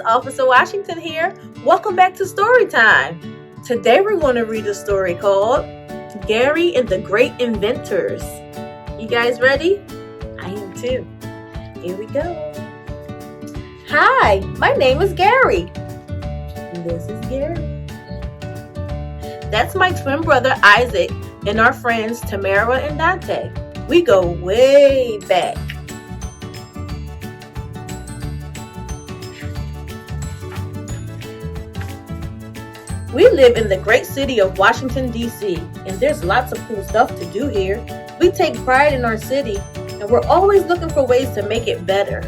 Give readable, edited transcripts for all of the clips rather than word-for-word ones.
Officer Washington here. Welcome back to Story Time. Today we're going to read a story called Gary and the Great Inventors. You guys ready? I am too. Here we go. Hi, my name is Gary. This is Gary. That's my twin brother Isaac and our friends Tamara and Dante. We go way back. We live in the great city of Washington, D.C., and there's lots of cool stuff to do here. We take pride in our city, and we're always looking for ways to make it better.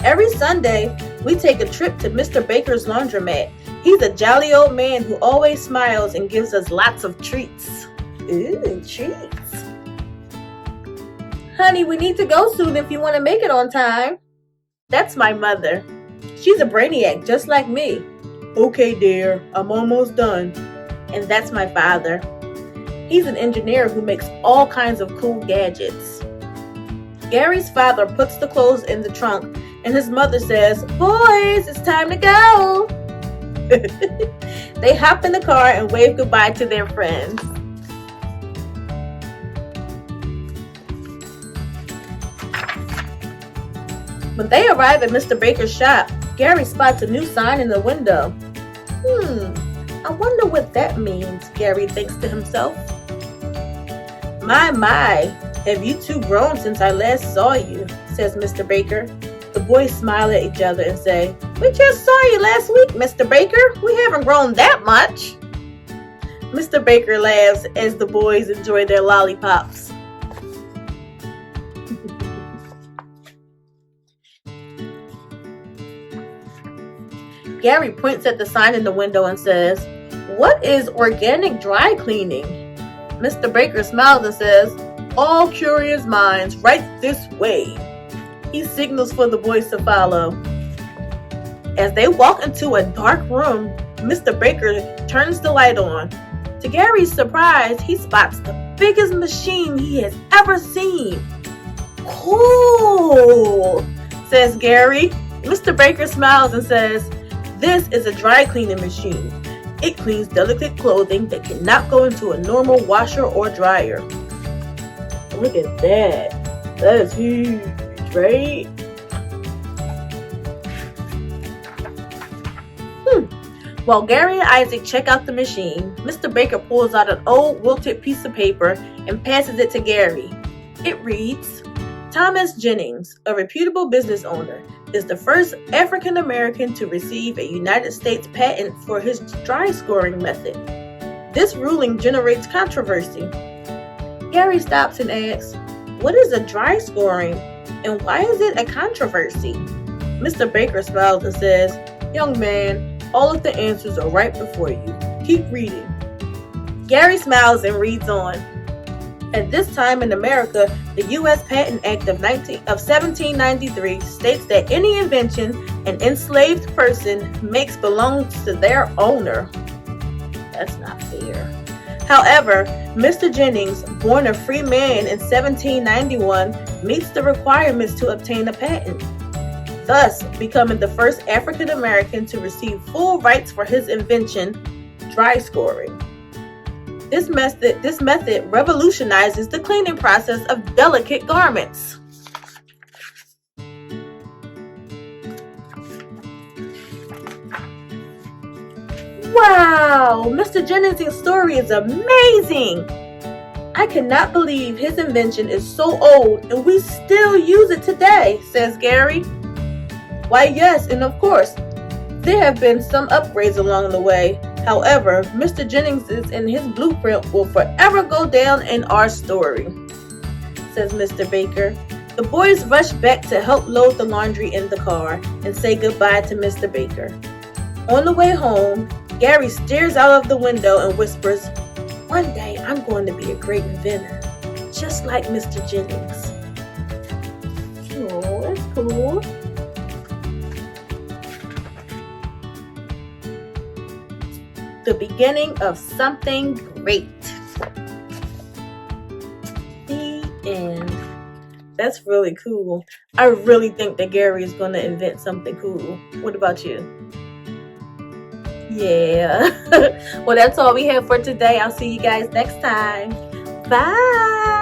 Every Sunday, we take a trip to Mr. Baker's laundromat. He's a jolly old man who always smiles and gives us lots of treats. Ooh, treats. Honey, we need to go soon if you want to make it on time. That's my mother. She's a brainiac just like me. Okay, dear, I'm almost done. And that's my father. He's an engineer who makes all kinds of cool gadgets. Gary's father puts the clothes in the trunk, and his mother says, "Boys, it's time to go." They hop in the car and wave goodbye to their friends. When they arrive at Mr. Baker's shop, Gary spots a new sign in the window. I wonder what that means, Gary thinks to himself. My, have you two grown since I last saw you, says Mr. Baker. The boys smile at each other and say, "We just saw you last week, Mr. Baker. We haven't grown that much." Mr. Baker laughs as the boys enjoy their lollipops. Gary points at the sign in the window and says, "What is organic dry cleaning?" Mr. Baker smiles and says, "All curious minds, right this way." He signals for the boys to follow. As they walk into a dark room, Mr. Baker turns the light on. To Gary's surprise, he spots the biggest machine he has ever seen. "Cool," says Gary. Mr. Baker smiles and says, "This is a dry cleaning machine. It cleans delicate clothing that cannot go into a normal washer or dryer." Look at that. That is huge, right? While Gary and Isaac check out the machine, Mr. Baker pulls out an old wilted piece of paper and passes it to Gary. It reads, "Thomas Jennings, a reputable business owner, is the first African American to receive a United States patent for his dry scoring method. This ruling generates controversy." Gary stops and asks, "What is a dry scoring, and why is it a controversy?" Mr. Baker smiles and says, "Young man, all of the answers are right before you. Keep reading." Gary smiles and reads on. At this time in America, the U.S. Patent Act of 1793 states that any invention an enslaved person makes belongs to their owner. That's not fair. However, Mr. Jennings, born a free man in 1791, meets the requirements to obtain a patent, thus becoming the first African American to receive full rights for his invention, dry scoring. This method revolutionizes the cleaning process of delicate garments. Wow, Mr. Jennings' story is amazing. I cannot believe his invention is so old and we still use it today, says Gary. Why, yes, and of course, there have been some upgrades along the way. However, Mr. Jennings and his blueprint will forever go down in our story, says Mr. Baker. The boys rush back to help load the laundry in the car and say goodbye to Mr. Baker. On the way home, Gary stares out of the window and whispers, "One day I'm going to be a great inventor, just like Mr. Jennings." Oh, that's cool. The beginning of something great. The end. That's really cool. I really think that Gary is going to invent something cool. What about you? Yeah. Well, that's all we have for today. I'll see you guys next time. Bye.